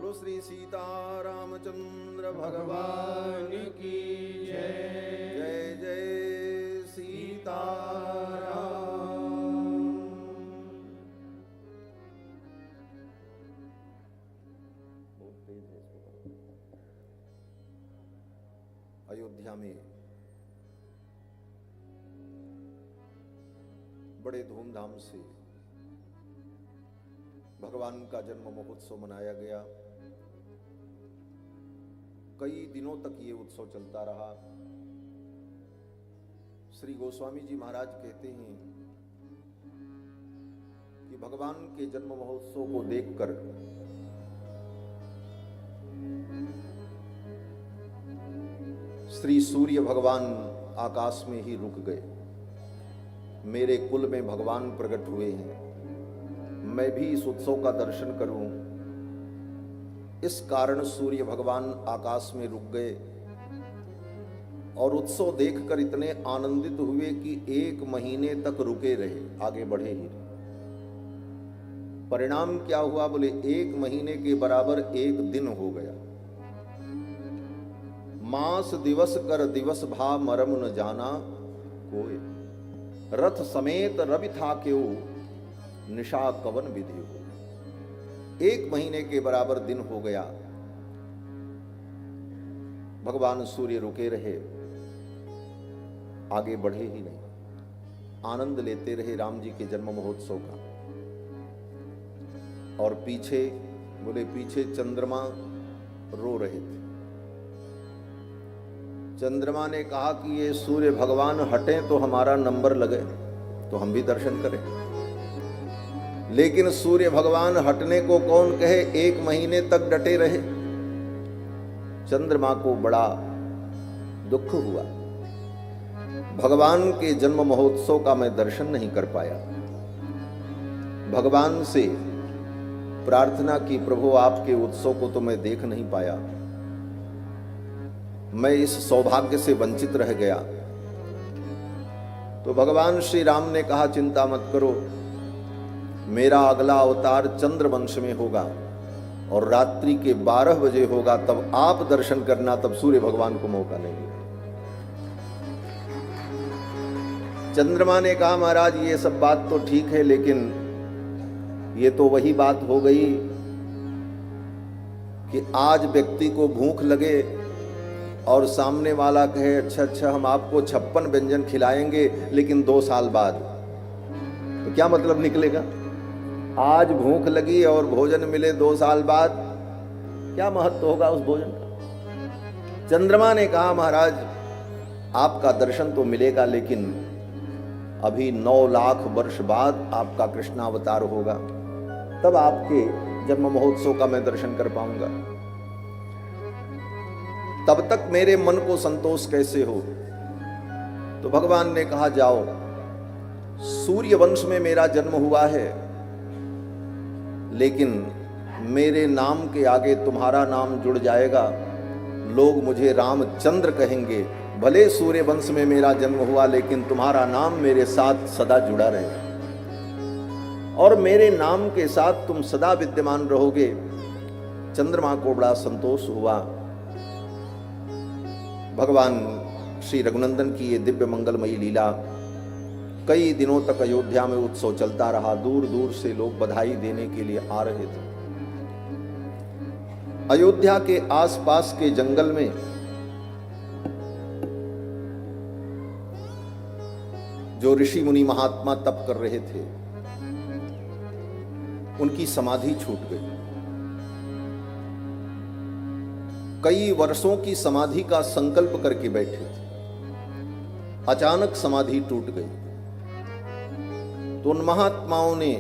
बोलो श्री सीतारामचंद्र भगवान की जय। जय जय सीताराम। अयोध्या में बड़े धूमधाम से भगवान का जन्म महोत्सव मनाया गया। कई दिनों तक ये उत्सव चलता रहा। श्री गोस्वामी जी महाराज कहते हैं कि भगवान के जन्म महोत्सव को देखकर श्री सूर्य भगवान आकाश में ही रुक गए। मेरे कुल में भगवान प्रकट हुए हैं, मैं भी इस उत्सव का दर्शन करूं। इस कारण सूर्य भगवान आकाश में रुक गए और उत्सव देखकर इतने आनंदित हुए कि 1 महीने तक रुके रहे, आगे बढ़े ही। परिणाम क्या हुआ बोले, 1 महीने के बराबर 1 दिन हो गया। मास दिवस कर दिवस भा मरम न जाना कोई, रथ समेत रवि था क्यों निशा कवन विधि हो। 1 महीने के बराबर दिन हो गया, भगवान सूर्य रुके रहे, आगे बढ़े ही नहीं। आनंद लेते रहे राम जी के जन्म महोत्सव का। और पीछे चंद्रमा रो रहे थे। चंद्रमा ने कहा कि ये सूर्य भगवान हटे तो हमारा नंबर लगे, तो हम भी दर्शन करें। लेकिन सूर्य भगवान हटने को कौन कहे, 1 महीने तक डटे रहे। चंद्रमा को बड़ा दुख हुआ, भगवान के जन्म महोत्सव का मैं दर्शन नहीं कर पाया। भगवान से प्रार्थना की, प्रभु आपके उत्सव को तो मैं देख नहीं पाया, मैं इस सौभाग्य से वंचित रह गया। तो भगवान श्री राम ने कहा, चिंता मत करो, मेरा अगला अवतार चंद्रवंश में होगा और रात्रि के 12 बजे होगा, तब आप दर्शन करना, तब सूर्य भगवान को मौका नहीं मिलेगा। चंद्रमा ने कहा, महाराज ये सब बात तो ठीक है, लेकिन ये तो वही बात हो गई कि आज व्यक्ति को भूख लगे और सामने वाला कहे अच्छा हम आपको 56 व्यंजन खिलाएंगे, लेकिन 2 साल बाद, तो क्या मतलब निकलेगा। आज भूख लगी और भोजन मिले 2 साल बाद, क्या महत्व होगा उस भोजन का। चंद्रमा ने कहा, महाराज आपका दर्शन तो मिलेगा, लेकिन अभी 9 लाख वर्ष बाद आपका कृष्णावतार होगा, तब आपके जन्म महोत्सव का मैं दर्शन कर पाऊंगा। तब तक मेरे मन को संतोष कैसे हो। तो भगवान ने कहा, जाओ, सूर्य वंश में मेरा जन्म हुआ है, लेकिन मेरे नाम के आगे तुम्हारा नाम जुड़ जाएगा, लोग मुझे रामचंद्र कहेंगे। भले सूर्य वंश में मेरा जन्म हुआ, लेकिन तुम्हारा नाम मेरे साथ सदा जुड़ा रहेगा और मेरे नाम के साथ तुम सदा विद्यमान रहोगे। चंद्रमा को बड़ा संतोष हुआ। भगवान श्री रघुनंदन की ये दिव्य मंगलमयी लीला, कई दिनों तक अयोध्या में उत्सव चलता रहा। दूर दूर से लोग बधाई देने के लिए आ रहे थे। अयोध्या के आसपास के जंगल में जो ऋषि मुनि महात्मा तप कर रहे थे, उनकी समाधि छूट गई। कई वर्षों की समाधि का संकल्प करके बैठे थे, अचानक समाधि टूट गई। तो उन महात्माओं ने,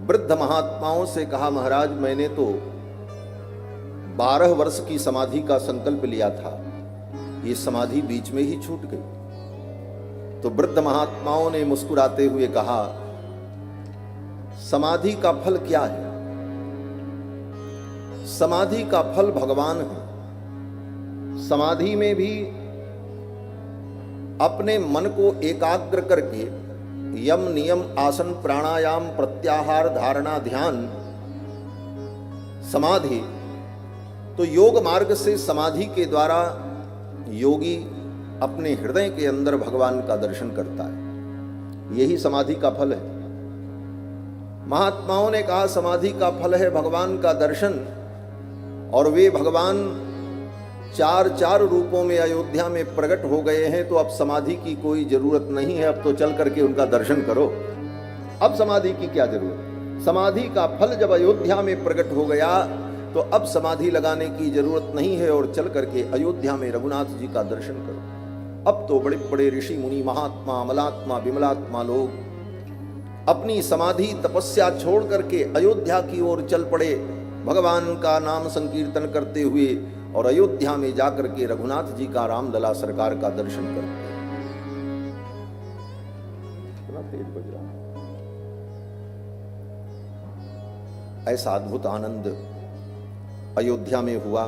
वृद्ध महात्माओं से कहा, महाराज मैंने तो 12 वर्ष की समाधि का संकल्प लिया था, ये समाधि बीच में ही छूट गई। तो वृद्ध महात्माओं ने मुस्कुराते हुए कहा, समाधि का फल क्या है। समाधि का फल भगवान है। समाधि में भी अपने मन को एकाग्र करके यम नियम आसन प्राणायाम प्रत्याहार धारणा ध्यान समाधि, तो योग मार्ग से समाधि के द्वारा योगी अपने हृदय के अंदर भगवान का दर्शन करता है। यही समाधि का फल है। महात्माओं ने कहा समाधि का फल है भगवान का दर्शन, और वे भगवान चार चार रूपों में अयोध्या में प्रकट हो गए हैं, तो अब समाधि की कोई जरूरत नहीं है, अब तो चल करके उनका दर्शन करो। अब समाधि की क्या जरूरत? समाधि का फल जब अयोध्या में प्रकट हो गया तो अब समाधि लगाने की जरूरत नहीं है, और चल करके अयोध्या में रघुनाथ जी का दर्शन करो। अब तो बड़े बड़े ऋषि मुनि, महात्मा, अमलात्मा, विमलात्मा लोग अपनी समाधि तपस्या छोड़ करके अयोध्या की ओर चल पड़े, भगवान का नाम संकीर्तन करते हुए, और अयोध्या में जाकर के रघुनाथ जी का, रामलला सरकार का दर्शन करते। तेज बज रहा, ऐसा अद्भुत आनंद अयोध्या में हुआ।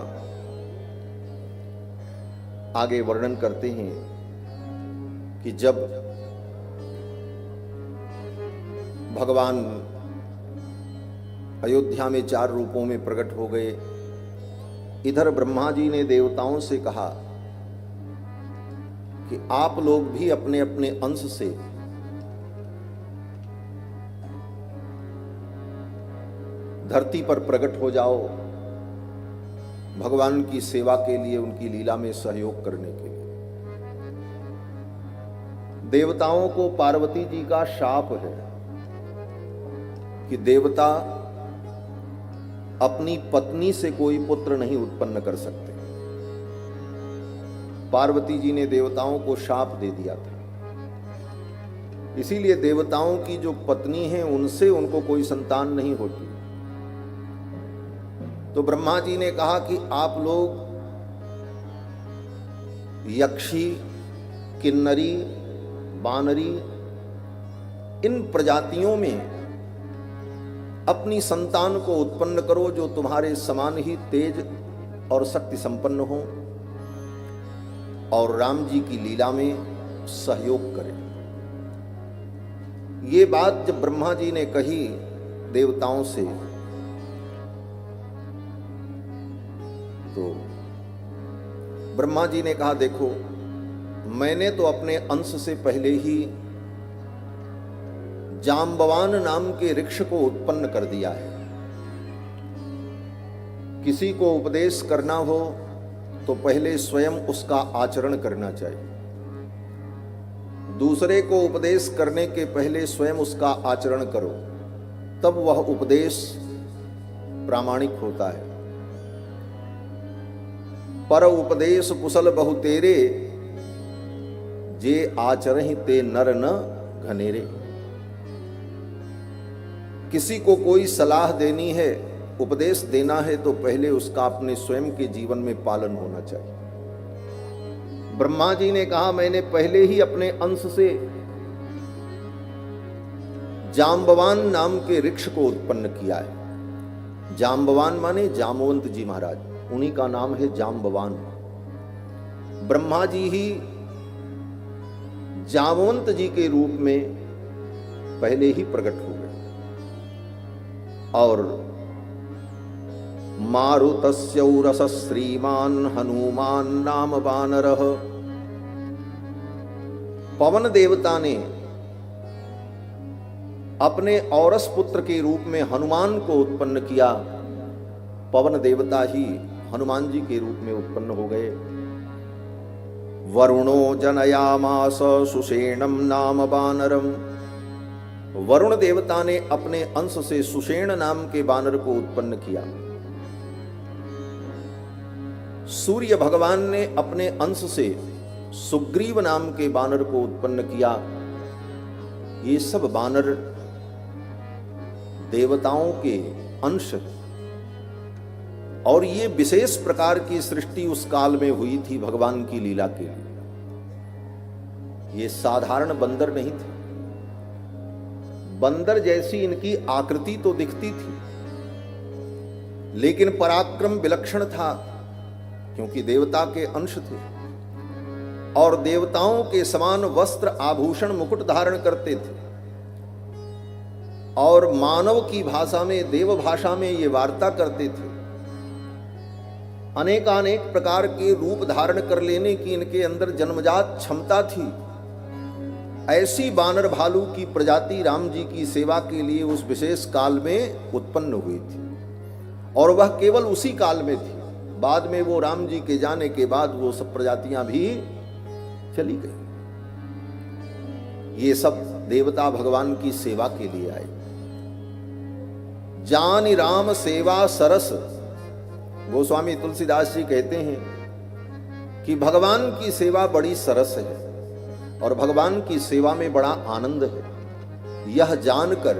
आगे वर्णन करते हैं कि जब भगवान अयोध्या में चार रूपों में प्रकट हो गए, इधर ब्रह्मा जी ने देवताओं से कहा कि आप लोग भी अपने अपने अंश से धरती पर प्रकट हो जाओ, भगवान की सेवा के लिए, उनकी लीला में सहयोग करने के लिए। देवताओं को पार्वती जी का शाप है कि देवता अपनी पत्नी से कोई पुत्र नहीं उत्पन्न कर सकते। पार्वती जी ने देवताओं को शाप दे दिया था, इसीलिए देवताओं की जो पत्नी है उनसे उनको कोई संतान नहीं होती। तो ब्रह्मा जी ने कहा कि आप लोग यक्षी, किन्नरी, बानरी, इन प्रजातियों में अपनी संतान को उत्पन्न करो जो तुम्हारे समान ही तेज और शक्ति संपन्न हो, और राम जी की लीला में सहयोग करें। ये बात जब ब्रह्मा जी ने कही देवताओं से, तो ब्रह्मा जी ने कहा, देखो मैंने तो अपने अंश से पहले ही जाम्बवान नाम के वृक्ष को उत्पन्न कर दिया है। किसी को उपदेश करना हो तो पहले स्वयं उसका आचरण करना चाहिए। दूसरे को उपदेश करने के पहले स्वयं उसका आचरण करो, तब वह उपदेश प्रामाणिक होता है। पर उपदेश कुशल बहु तेरे, जे आचरहि ते नर न घनेरे। किसी को कोई सलाह देनी है, उपदेश देना है, तो पहले उसका अपने स्वयं के जीवन में पालन होना चाहिए। ब्रह्मा जी ने कहा, मैंने पहले ही अपने अंश से जाम्बवान नाम के वृक्ष को उत्पन्न किया है। जाम्बवान माने जामवंत जी महाराज, उन्हीं का नाम है जाम्बवान। ब्रह्मा जी ही जामवंत जी के रूप में पहले ही प्रकट हो गए। और मारुतस्यौरस श्रीमान हनुमान नाम वानरः, पवन देवता ने अपने औरस पुत्र के रूप में हनुमान को उत्पन्न किया। पवन देवता ही हनुमान जी के रूप में उत्पन्न हो गए। वरुणो जनयामास सुषेणम नाम वानरम, वरुण देवता ने अपने अंश से सुषेण नाम के वानर को उत्पन्न किया। सूर्य भगवान ने अपने अंश से सुग्रीव नाम के वानर को उत्पन्न किया। ये सब वानर देवताओं के अंश हैं, और ये विशेष प्रकार की सृष्टि उस काल में हुई थी भगवान की लीला के लिए। ये साधारण बंदर नहीं थे। बंदर जैसी इनकी आकृति तो दिखती थी, लेकिन पराक्रम विलक्षण था, क्योंकि देवता के अंश थे और देवताओं के समान वस्त्र, आभूषण, मुकुट धारण करते थे। और मानव की भाषा में, देव भाषा में ये वार्ता करते थे। अनेकानेक प्रकार के रूप धारण कर लेने की इनके अंदर जन्मजात क्षमता थी। ऐसी बानर भालू की प्रजाति राम जी की सेवा के लिए उस विशेष काल में उत्पन्न हुई थी, और वह केवल उसी काल में थी। बाद में वो राम जी के जाने के बाद वो सब प्रजातियां भी चली गई। ये सब देवता भगवान की सेवा के लिए आए। जानि राम सेवा सरस, गोस्वामी तुलसीदास जी कहते हैं कि भगवान की सेवा बड़ी सरस है और भगवान की सेवा में बड़ा आनंद है। यह जानकर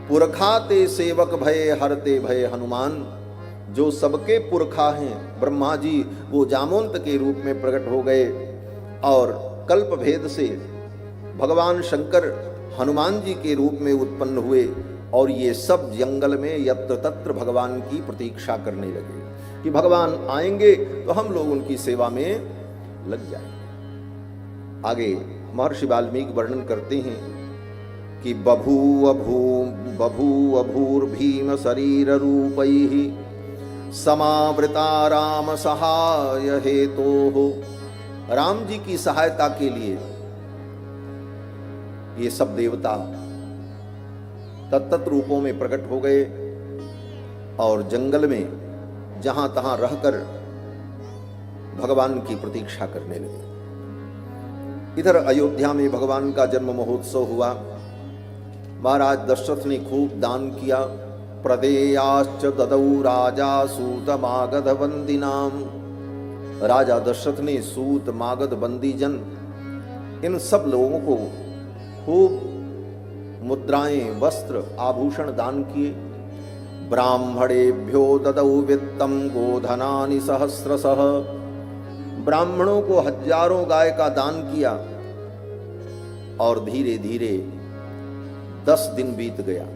पुरखा ते सेवक भय हरते भय हनुमान, जो सबके पुरखा हैं ब्रह्मा जी, वो जामोंत के रूप में प्रकट हो गए और कल्प भेद से भगवान शंकर हनुमान जी के रूप में उत्पन्न हुए, और ये सब जंगल में यत्र तत्र भगवान की प्रतीक्षा करने लगे कि भगवान आएंगे तो हम लोग उनकी सेवा में लग जाएंगे। आगे महर्षि वाल्मीकि वर्णन करते हैं कि बभूव भूर्भीम शरीर रूपैः समावृता राम सहाय हेतोः। राम जी की सहायता के लिए ये सब देवता तत्त रूपों में प्रकट हो गए और जंगल में जहां तहां रहकर भगवान की प्रतीक्षा करने लगे। इधर अयोध्या में भगवान का जन्म महोत्सव हुआ। महाराज दशरथ ने खूब दान किया। प्रदेयाश्च ददौ राजा सूत मागध वंदिनाम। राजा दशरथ ने सूत मागध बंदी जन इन सब लोगों को खूब मुद्राएं, वस्त्र, आभूषण दान किए। ब्राह्मणेभ्यो ददौ वित्तम गोधनानि सहस्रशः। ब्राह्मणों को हजारों गाय का दान किया और धीरे धीरे 10 दिन बीत गया,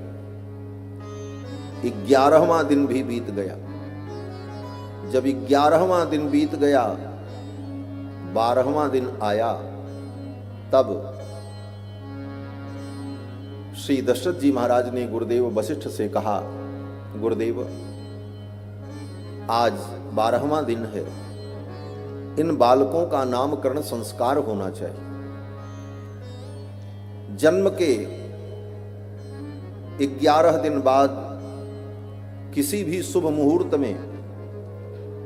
11वां दिन भी बीत गया। जब 11वां दिन बीत गया, 12वां दिन आया, तब श्री दशरथ जी महाराज ने गुरुदेव वशिष्ठ से कहा, गुरुदेव आज 12वां दिन है, इन बालकों का नामकरण संस्कार होना चाहिए। जन्म के 11 दिन बाद किसी भी शुभ मुहूर्त में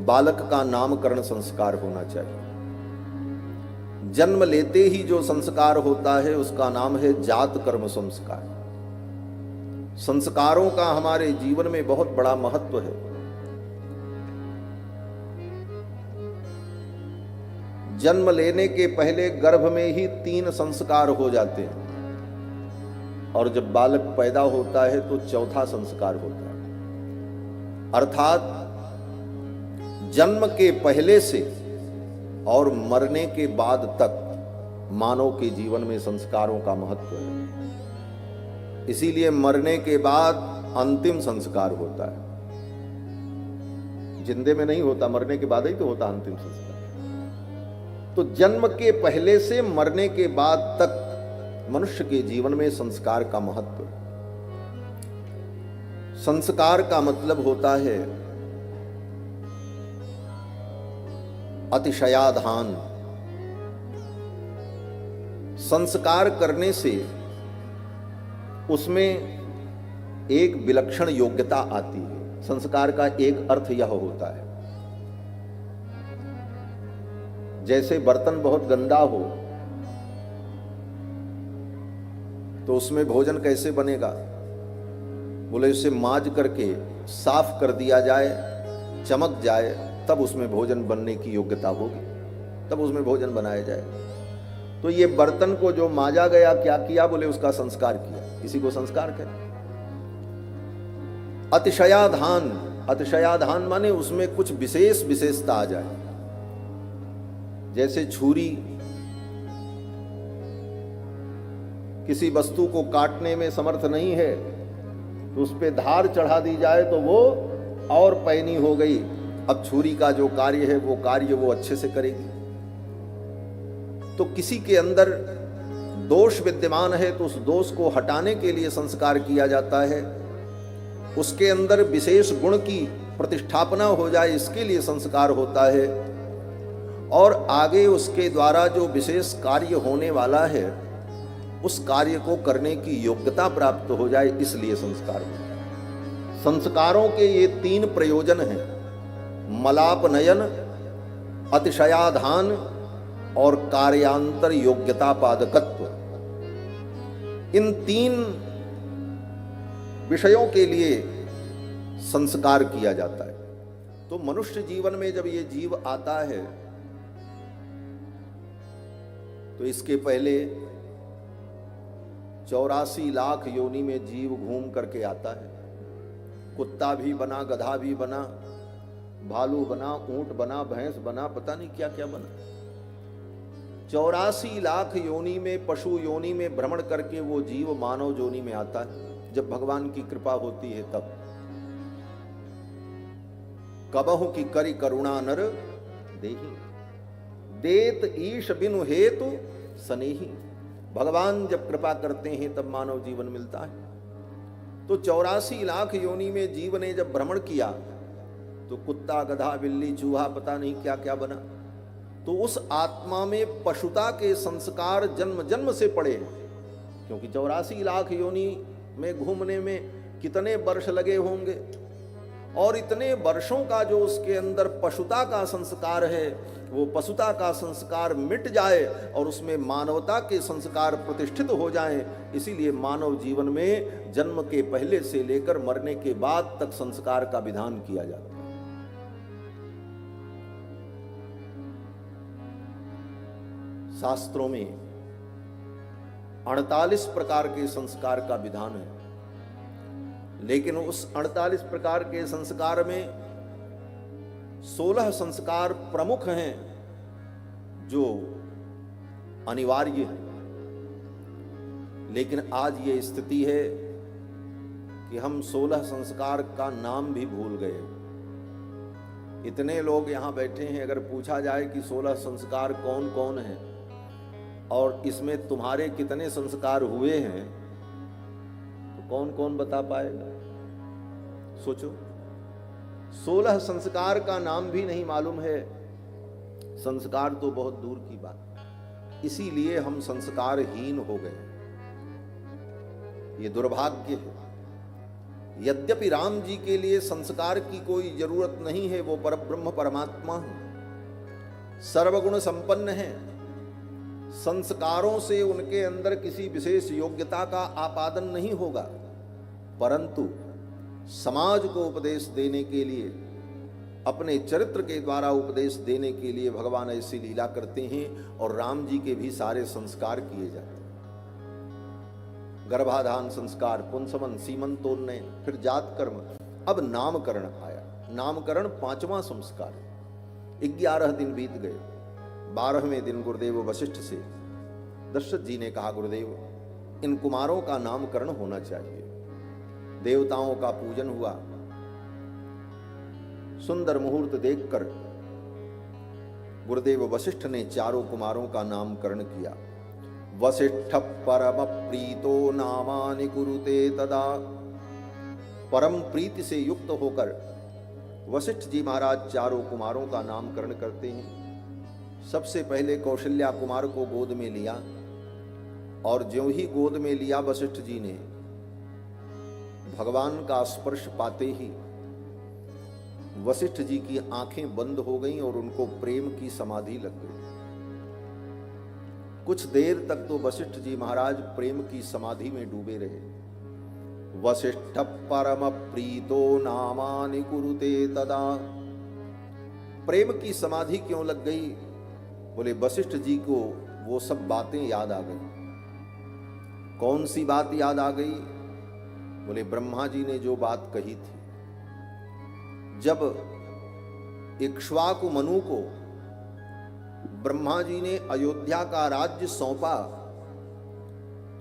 बालक का नामकरण संस्कार होना चाहिए। जन्म लेते ही जो संस्कार होता है उसका नाम है जात कर्म संस्कार। संस्कारों का हमारे जीवन में बहुत बड़ा महत्व है। जन्म लेने के पहले गर्भ में ही 3 संस्कार हो जाते हैं और जब बालक पैदा होता है तो 4था संस्कार होता है। अर्थात जन्म के पहले से और मरने के बाद तक मानव के जीवन में संस्कारों का महत्व है। इसीलिए मरने के बाद अंतिम संस्कार होता है। जिंदे में नहीं होता, मरने के बाद ही तो होता अंतिम संस्कार। तो जन्म के पहले से मरने के बाद तक मनुष्य के जीवन में संस्कार का महत्व। संस्कार का मतलब होता है अतिशयाधान। संस्कार करने से उसमें एक विलक्षण योग्यता आती है। संस्कार का एक अर्थ यह होता है, जैसे बर्तन बहुत गंदा हो तो उसमें भोजन कैसे बनेगा? बोले उसे माज करके साफ कर दिया जाए, चमक जाए, तब उसमें भोजन बनने की योग्यता होगी, तब उसमें भोजन बनाया जाए। तो ये बर्तन को जो माजा गया, क्या किया? बोले उसका संस्कार किया। इसी को संस्कार कहते। अतिशयाधान, अतिशयाधान माने उसमें कुछ विशेष विशेषता आ जाए। जैसे छुरी किसी वस्तु को काटने में समर्थ नहीं है तो उस पे धार चढ़ा दी जाए तो वो और पैनी हो गई। अब छुरी का जो कार्य है वो कार्य वो अच्छे से करेगी। तो किसी के अंदर दोष विद्यमान है तो उस दोष को हटाने के लिए संस्कार किया जाता है, उसके अंदर विशेष गुण की प्रतिष्ठापना हो जाए इसके लिए संस्कार होता है, और आगे उसके द्वारा जो विशेष कार्य होने वाला है उस कार्य को करने की योग्यता प्राप्त हो जाए इसलिए संस्कार होता है। संस्कारों के ये 3 प्रयोजन हैं, मलापनयन, अतिशयाधान और कार्यांतर योग्यता पादकत्व। इन 3 विषयों के लिए संस्कार किया जाता है। तो मनुष्य जीवन में जब ये जीव आता है तो इसके पहले 84 लाख योनि में जीव घूम करके आता है। कुत्ता भी बना, गधा भी बना, भालू बना, ऊंट बना, भैंस बना, पता नहीं क्या क्या बना। 84 लाख योनि में, पशु योनि में भ्रमण करके वो जीव मानव योनि में आता है जब भगवान की कृपा होती है तब। कबहु की करी करुणा नर देही, देत ईश बिनु हेतु सनेही। भगवान जब कृपा करते हैं तब मानव जीवन मिलता है। तो 84 लाख योनि में जीव ने जब भ्रमण किया तो कुत्ता, गधा, बिल्ली, चूहा, पता नहीं क्या क्या बना। तो उस आत्मा में पशुता के संस्कार जन्म जन्म से पड़े हैं, क्योंकि 84 लाख योनि में घूमने में कितने वर्ष लगे होंगे, और इतने वर्षों का जो उसके अंदर पशुता का संस्कार है वो पशुता का संस्कार मिट जाए और उसमें मानवता के संस्कार प्रतिष्ठित हो जाएं। इसीलिए मानव जीवन में जन्म के पहले से लेकर मरने के बाद तक संस्कार का विधान किया जाता है। शास्त्रों में 48 प्रकार के संस्कार का विधान है, लेकिन उस 48 प्रकार के संस्कार में 16 संस्कार प्रमुख हैं जो अनिवार्य हैं। लेकिन आज ये स्थिति है कि हम 16 संस्कार का नाम भी भूल गए। इतने लोग यहां बैठे हैं, अगर पूछा जाए कि 16 संस्कार कौन कौन हैं और इसमें तुम्हारे कितने संस्कार हुए हैं, तो कौन कौन बता पाएगा? सोचो, 16 संस्कार का नाम भी नहीं मालूम है, संस्कार तो बहुत दूर की बात। इसीलिए हम संस्कारहीन हो गए, ये दुर्भाग्य है। यद्यपि राम जी के लिए संस्कार की कोई जरूरत नहीं है, वो परब्रह्म परमात्मा है, सर्वगुण संपन्न है। संस्कारों से उनके अंदर किसी विशेष योग्यता का आपादन नहीं होगा, परंतु समाज को उपदेश देने के लिए, अपने चरित्र के द्वारा उपदेश देने के लिए भगवान ऐसी लीला करते हैं, और राम जी के भी सारे संस्कार किए जाते हैं। गर्भाधान संस्कार, पुंसवन, सीमंतोन्नयन, फिर जात कर्म, अब नामकरण आया। नामकरण 5वां संस्कार। 11 दिन बीत गए। 12वें दिन गुरुदेव वशिष्ठ से दशरथ जी ने कहा, गुरुदेव इन कुमारों का नामकरण होना चाहिए। देवताओं का पूजन हुआ। सुंदर मुहूर्त देखकर गुरुदेव वशिष्ठ ने चारों कुमारों का नामकरण किया। वशिष्ठ परम प्रीतो नामानि कुरुते तदा। परम प्रीति से युक्त होकर वशिष्ठ जी महाराज चारों कुमारों का नामकरण करते हैं। सबसे पहले कौशल्या कुमार को गोद में लिया, और ज्यों ही गोद में लिया वशिष्ठ जी ने, भगवान का स्पर्श पाते ही वशिष्ठ जी की आंखें बंद हो गईं और उनको प्रेम की समाधि लग गई। कुछ देर तक तो वशिष्ठ जी महाराज प्रेम की समाधि में डूबे रहे। वशिष्ठ परम प्रीतो नामानि कुरुते तदा। प्रेम की समाधि क्यों लग गई? बोले वशिष्ठ जी को वो सब बातें याद आ गई। कौन सी बात याद आ गई? बोले ब्रह्मा जी ने जो बात कही थी, जब इक्ष्वाकु मनु को ब्रह्मा जी ने अयोध्या का राज्य सौंपा,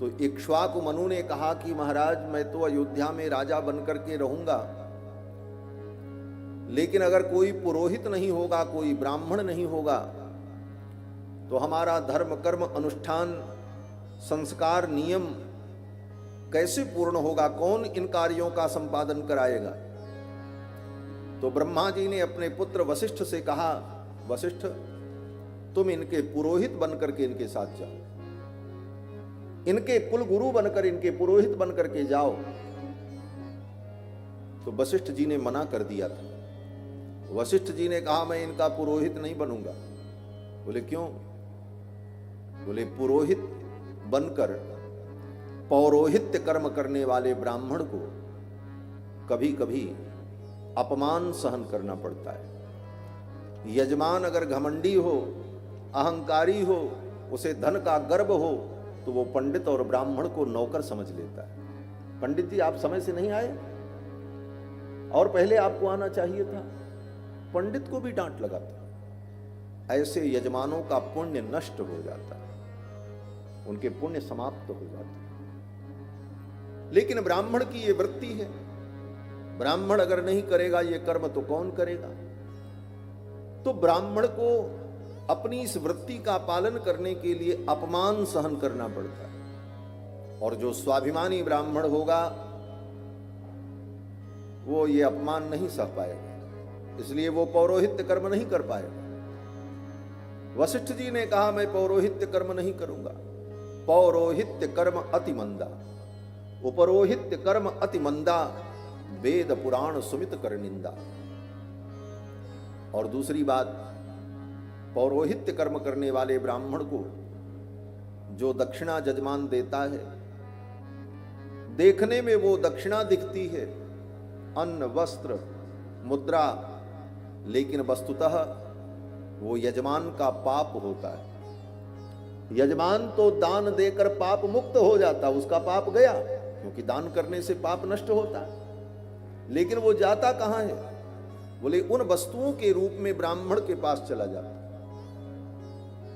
तो इक्ष्वाकु मनु ने कहा कि महाराज मैं तो अयोध्या में राजा बनकर के रहूंगा, लेकिन अगर कोई पुरोहित नहीं होगा, कोई ब्राह्मण नहीं होगा, तो हमारा धर्म कर्म अनुष्ठान संस्कार नियम कैसे पूर्ण होगा, कौन इन कार्यों का संपादन कराएगा। तो ब्रह्मा जी ने अपने पुत्र वशिष्ठ से कहा, वशिष्ठ तुम इनके पुरोहित बनकर के इनके साथ जाओ, इनके कुल गुरु बनकर, इनके पुरोहित बनकर के जाओ। तो वशिष्ठ जी ने मना कर दिया था। वशिष्ठ जी ने कहा मैं इनका पुरोहित नहीं बनूंगा। बोले क्यों? बोले पुरोहित बनकर पौरोहित्य कर्म करने वाले ब्राह्मण को कभी कभी अपमान सहन करना पड़ता है। यजमान अगर घमंडी हो, अहंकारी हो, उसे धन का गर्व हो, तो वो पंडित और ब्राह्मण को नौकर समझ लेता है। पंडित जी आप समय से नहीं आए और पहले आपको आना चाहिए था, पंडित को भी डांट लगाता। ऐसे यजमानों का पुण्य नष्ट हो जाता है, उनके पुण्य समाप्त हो जाते हैं। लेकिन ब्राह्मण की ये वृत्ति है, ब्राह्मण अगर नहीं करेगा ये कर्म तो कौन करेगा। तो ब्राह्मण को अपनी इस वृत्ति का पालन करने के लिए अपमान सहन करना पड़ता है। और जो स्वाभिमानी ब्राह्मण होगा वो ये अपमान नहीं सह पाएगा, इसलिए वो पौरोहित्य कर्म नहीं कर पाएगा। वशिष्ठ जी ने कहा मैं पौरोहित्य कर्म नहीं करूंगा। पौरोहित्य कर्म अति मंदा, उपरोहित्य कर्म अति मंदा, वेद पुराण सुमित कर निंदा। और दूसरी बात, पौरोहित्य कर्म करने वाले ब्राह्मण को जो दक्षिणा जजमान देता है, देखने में वो दक्षिणा दिखती है, अन्न वस्त्र मुद्रा, लेकिन वस्तुतः वो यजमान का पाप होता है। यजमान तो दान देकर पाप मुक्त हो जाता, उसका पाप गया, क्योंकि दान करने से पाप नष्ट होता है। लेकिन वो जाता कहां है? बोले उन वस्तुओं के रूप में ब्राह्मण के पास चला जाता।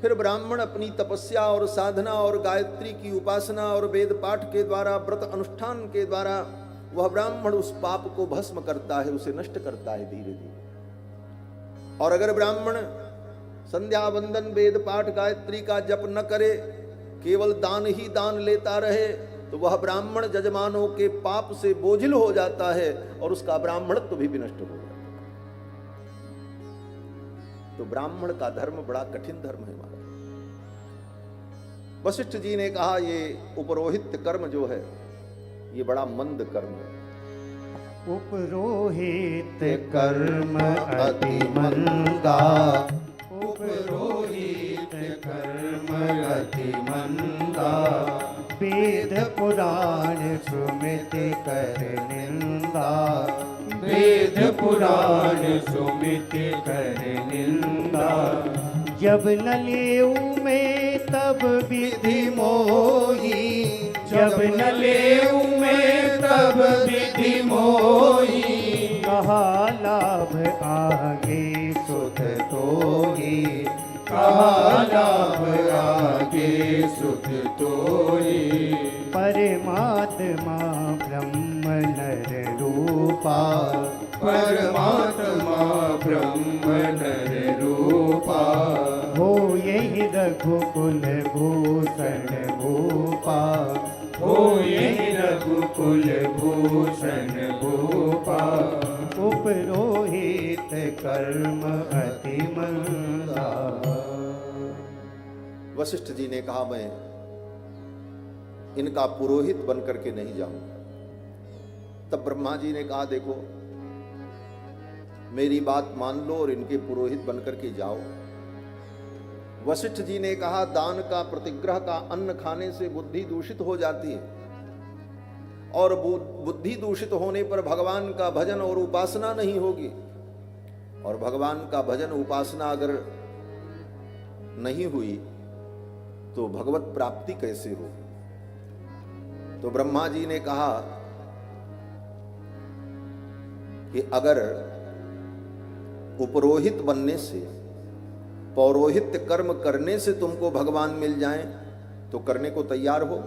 फिर ब्राह्मण अपनी तपस्या और साधना और गायत्री की उपासना और वेद पाठ के द्वारा, व्रत अनुष्ठान के द्वारा वह ब्राह्मण उस पाप को भस्म करता है, उसे नष्ट करता है धीरे धीरे। और अगर ब्राह्मण संध्या वंदन वेद पाठ गायत्री का जप न करे, केवल दान ही दान लेता रहे, तो वह ब्राह्मण जजमानों के पाप से बोझिल हो जाता है और उसका ब्राह्मणत्व भी नष्ट हो जाता है। तो ब्राह्मण का धर्म बड़ा कठिन धर्म है हमारा। वशिष्ठ जी ने कहा ये उपरोहित्य कर्म जो है ये बड़ा मंद कर्म है। उपरोहित कर्म अति मंदा, उपरोहित कर्म अति मंदा, वेद पुराण सुमित कर निंदा, वेद पुराण सुमित कर निंदा। जब न लेऊ में तब विधि मोही, जब न लेऊ में तब विधि मोही, कहा लाभ आगे सुख तोही, कहा लाभ आगे सुख तोही। परमात्मा ब्रह्म नर रूपा, परमात्मा ब्रह्म नर रूपा, हो यही रघुकुल भूषण भूपा, हो यही रघुकुल भूषण भूपा। उपरोहित कर्म अति मंदा। वशिष्ठ जी ने कहा मैं इनका पुरोहित बनकर के नहीं जाऊंगा। तब ब्रह्मा जी ने कहा देखो मेरी बात मान लो और इनके पुरोहित बनकर के जाओ। वशिष्ठ जी ने कहा दान का, प्रतिग्रह का अन्न खाने से बुद्धि दूषित हो जाती है और बुद्धि दूषित होने पर भगवान का भजन और उपासना नहीं होगी, और भगवान का भजन उपासना अगर नहीं हुई तो भगवत प्राप्ति कैसे हो। तो ब्रह्मा जी ने कहा कि अगर उपरोहित बनने से, पौरोहित्य कर्म करने से तुमको भगवान मिल जाएं तो करने को तैयार हो।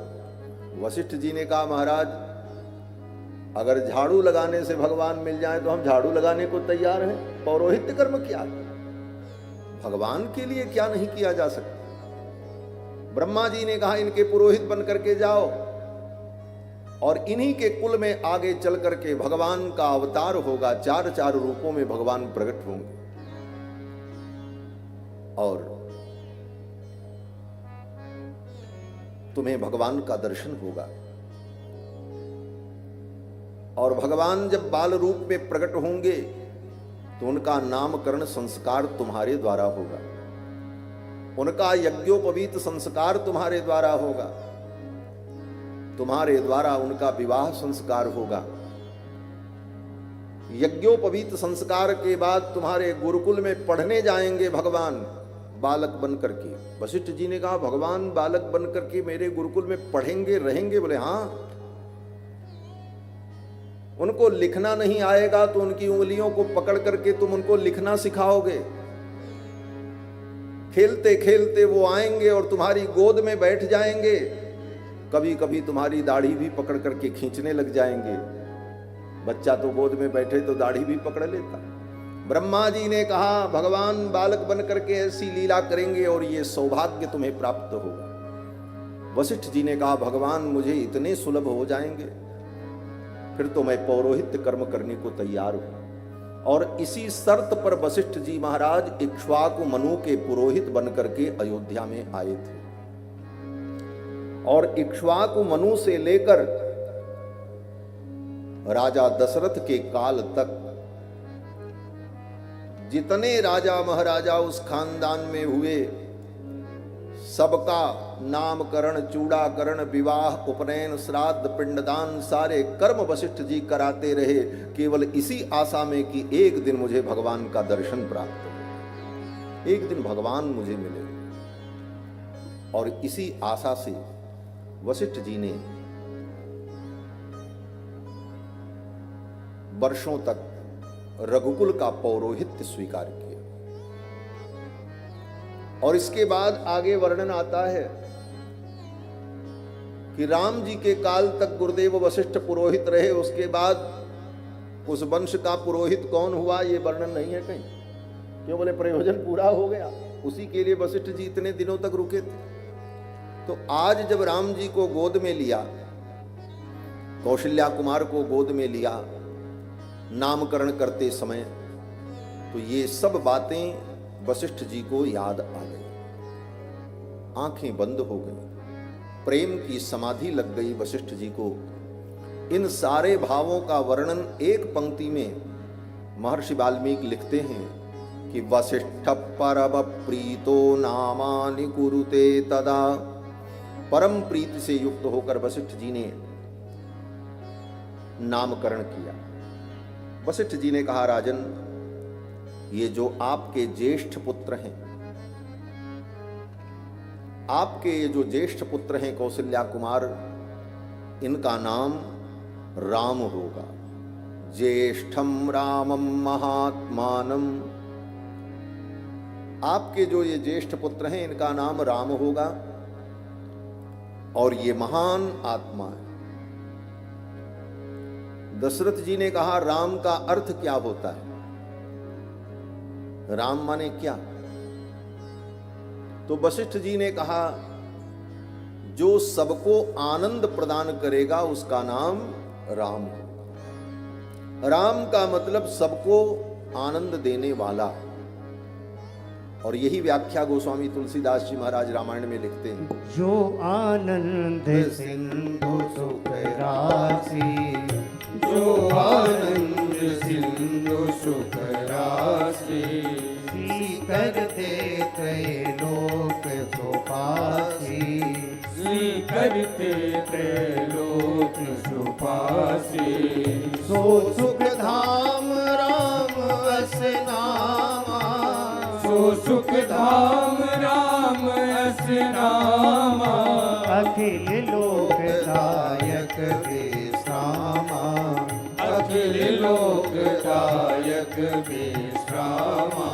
वशिष्ठ जी ने कहा महाराज अगर झाड़ू लगाने से भगवान मिल जाए तो हम झाड़ू लगाने को तैयार हैं, पौरोहित्य कर्म क्या है, भगवान के लिए क्या नहीं किया जा सकता। ब्रह्मा जी ने कहा इनके पुरोहित बन करके जाओ और इन्हीं के कुल में आगे चल करके भगवान का अवतार होगा। 4 रूपों में भगवान प्रकट होंगे और तुम्हें भगवान का दर्शन होगा। और भगवान जब बाल रूप में प्रकट होंगे तो उनका नामकरण संस्कार तुम्हारे द्वारा होगा, उनका यज्ञोपवीत संस्कार तुम्हारे द्वारा होगा, तुम्हारे द्वारा उनका विवाह संस्कार होगा। यज्ञोपवीत संस्कार के बाद तुम्हारे गुरुकुल में पढ़ने जाएंगे भगवान बालक बन करके। वशिष्ठ जी ने कहा भगवान बालक बन करके मेरे गुरुकुल में पढ़ेंगे रहेंगे? बोले हाँ। उनको लिखना नहीं आएगा तो उनकी उंगलियों को पकड़ करके तुम उनको लिखना सिखाओगे। खेलते खेलते वो आएंगे और तुम्हारी गोद में बैठ जाएंगे। कभी कभी तुम्हारी दाढ़ी भी पकड़ करके खींचने लग जाएंगे। बच्चा तो गोद में बैठे तो दाढ़ी भी पकड़ लेता। ब्रह्मा जी ने कहा भगवान बालक बन करके ऐसी लीला करेंगे और ये सौभाग्य तुम्हें प्राप्त होगा। वशिष्ठ जी ने कहा भगवान मुझे इतने सुलभ हो जाएंगे फिर तो मैं पौरोहित्य कर्म करने को तैयार हूं। और इसी शर्त पर वशिष्ठ जी महाराज इक्ष्वाकु मनु के पुरोहित बन करके अयोध्या में आए थे। और इक्ष्वाकु मनु से लेकर राजा दशरथ के काल तक जितने राजा महाराजा उस खानदान में हुए सबका नामकरण, चूड़ाकरण, विवाह, उपनयन, श्राद्ध, पिंडदान सारे कर्म वशिष्ठ जी कराते रहे, केवल इसी आशा में कि एक दिन मुझे भगवान का दर्शन प्राप्त हो, एक दिन भगवान मुझे मिले। और इसी आशा से वशिष्ठ जी ने वर्षों तक रघुकुल का पौरोहित्य स्वीकार किया। और इसके बाद आगे वर्णन आता है कि राम जी के काल तक गुरुदेव वशिष्ठ पुरोहित रहे। उसके बाद उस वंश का पुरोहित कौन हुआ ये वर्णन नहीं है कहीं। क्यों? बोले प्रयोजन पूरा हो गया, उसी के लिए वशिष्ठ जी इतने दिनों तक रुके थे। तो आज जब राम जी को गोद में लिया, कौशल्या कुमार को गोद में लिया नामकरण करते समय, तो ये सब बातें वशिष्ठ जी को याद आ गई। आंखें बंद हो गई, प्रेम की समाधि लग गई वशिष्ठ जी को। इन सारे भावों का वर्णन एक पंक्ति में महर्षि वाल्मीकि लिखते हैं कि वशिष्ठ परम प्रीतो नामानि कुरुते तदा। परम प्रीति से युक्त होकर वशिष्ठ जी ने नामकरण किया। वशिष्ठ जी ने कहा राजन, ये जो आपके ज्येष्ठ पुत्र हैं, आपके ये जो ज्येष्ठ पुत्र हैं कौशल्या कुमार, इनका नाम राम होगा। ज्येष्ठम रामम महात्मानम। आपके जो ये ज्येष्ठ पुत्र हैं इनका नाम राम होगा और ये महान आत्मा है। दशरथ जी ने कहा राम का अर्थ क्या होता है? राम माने क्या? तो वशिष्ठ जी ने कहा जो सबको आनंद प्रदान करेगा उसका नाम राम होगा। राम का मतलब सबको आनंद देने वाला। और यही व्याख्या गोस्वामी तुलसीदास जी महाराज रामायण में लिखते हैं। जो आनंद सिंधु सुख राशि, जो आनंद सिंधु सुख राशि, करते त्रैलोक सुपासी, करते त्रैलोक सुपासी। सो सुख धाम राम अस नामा, सो सुख धाम राम अस नामा। अखिल लोकदायक विश्रामा, अखिल लोकदायक विश्रामा।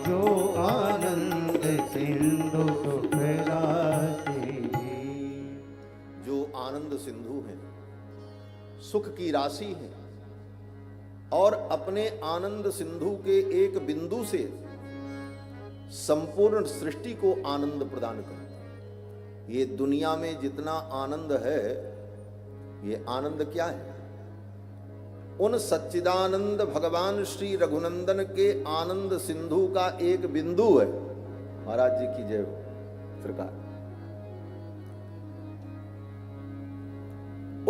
जो आनंद सिंधु सुख राशि, जो आनंद सिंधु हैं, सुख की राशि है और अपने आनंद सिंधु के एक बिंदु से संपूर्ण सृष्टि को आनंद प्रदान करता है। ये दुनिया में जितना आनंद है, ये आनंद क्या है? उन सच्चिदानंद भगवान श्री रघुनंदन के आनंद सिंधु का एक बिंदु है। महाराज जी की जय हो सरकार।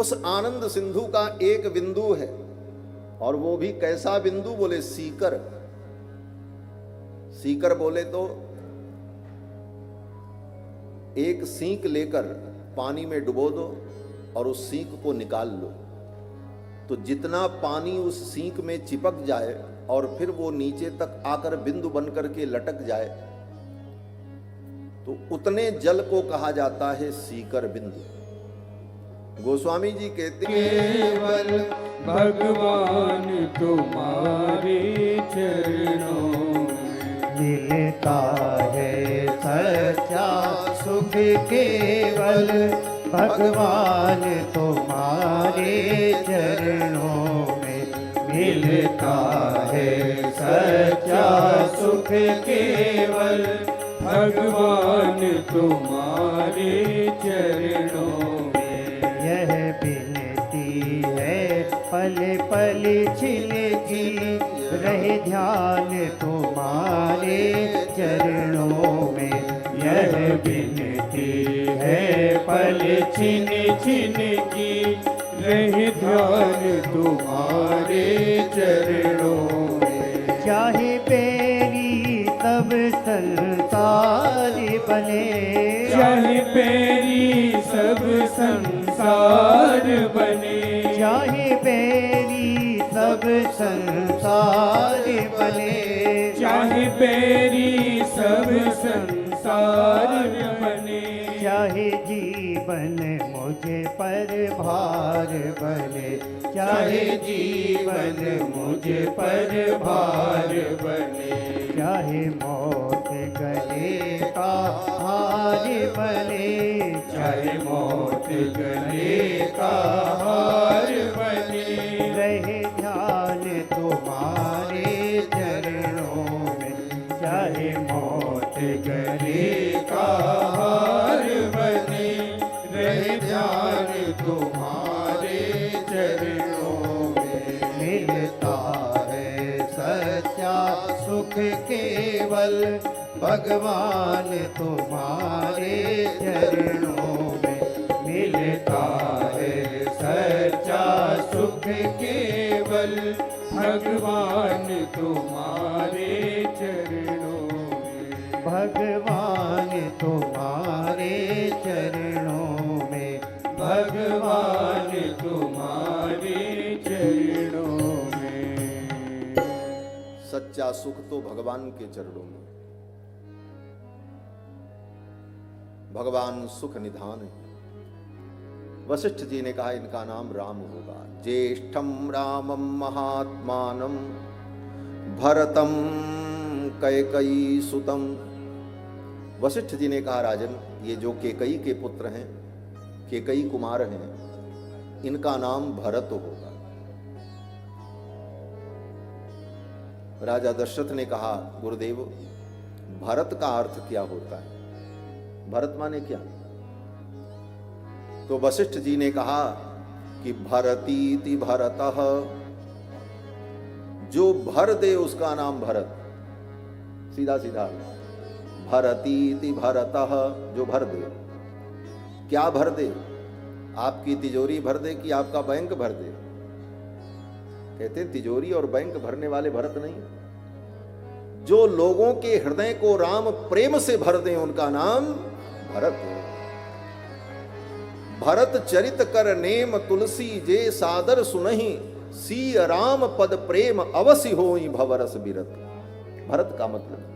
उस आनंद सिंधु का एक बिंदु है, और वो भी कैसा बिंदु? बोले सीकर। सीकर बोले तो एक सींक लेकर पानी में डुबो दो और उस सींक को निकाल लो, तो जितना पानी उस सींक में चिपक जाए और फिर वो नीचे तक आकर बिंदु बनकर के लटक जाए, तो उतने जल को कहा जाता है सीकर बिंदु। गोस्वामी जी कहते केवल भगवान तुम्हारे चरणों मिलता है सच्चा सुख, केवल भगवान तुम्हारे चरणों में मिलता है सच्चा सुख, केवल भगवान तुम्हारे चरणों में। यह विनती है पल पल छिलकी रहे ध्यान तुम्हारे चरणों में। यह विनती है पल छिन छिन की रहे ध्यान तुम्हारे चरणों में। चाहे बेरी तब संसार बने, चाहे बेरी सब संसार बने, चाहे बेरी सब संसार बने, चाहे बेरी सब संसार बने। चाहे जीवन मुझे पर भार बने, चाहे जीवन मुझे पर भार बने, चाहे मौत गले का हार बने, चाहे मौत गले का हार बने। रहे ध्यान तुम्हारे चरणों में, चाहे मौत गले का हार बने। रहे ध्यान तुम्हारे चरणों में, मिलता है सच्चा सुख, केवल भगवान तुम्हारे चरणों में। मिलता है सच्चा सुख, केवल भगवान तुम्हारे चरणों में। भगवान तुम्हारे चरणों में, भगवान तुम्हारे चरणों में। सच्चा सुख तो भगवान के चरणों में। भगवान सुख निधान है। वशिष्ठ जी ने कहा इनका नाम राम होगा। ज्येष्ठम रामम महात्मानम भरतम कैकयी सुतम। वशिष्ठ जी ने कहा राजन, ये जो केकई के पुत्र हैं, केकई कुमार हैं, इनका नाम भरत होगा। राजा दशरथ ने कहा गुरुदेव, भरत का अर्थ क्या होता है? भरत माने क्या? तो वशिष्ठ जी ने कहा कि भरतीति भरतः, जो भर दे उसका नाम भरत। सीधा सीधा भरतीति भरतः, जो भर दे। क्या भर दे? आपकी तिजोरी भर दे कि आपका बैंक भर दे? कहते तिजोरी और बैंक भरने वाले भरत नहीं, जो लोगों के हृदय को राम प्रेम से भर दे उनका नाम भरत है। भरत चरित कर नेम तुलसी जे सादर सुनहि, सी राम पद प्रेम अवसि होई भवरस बिरत। भरत का मतलब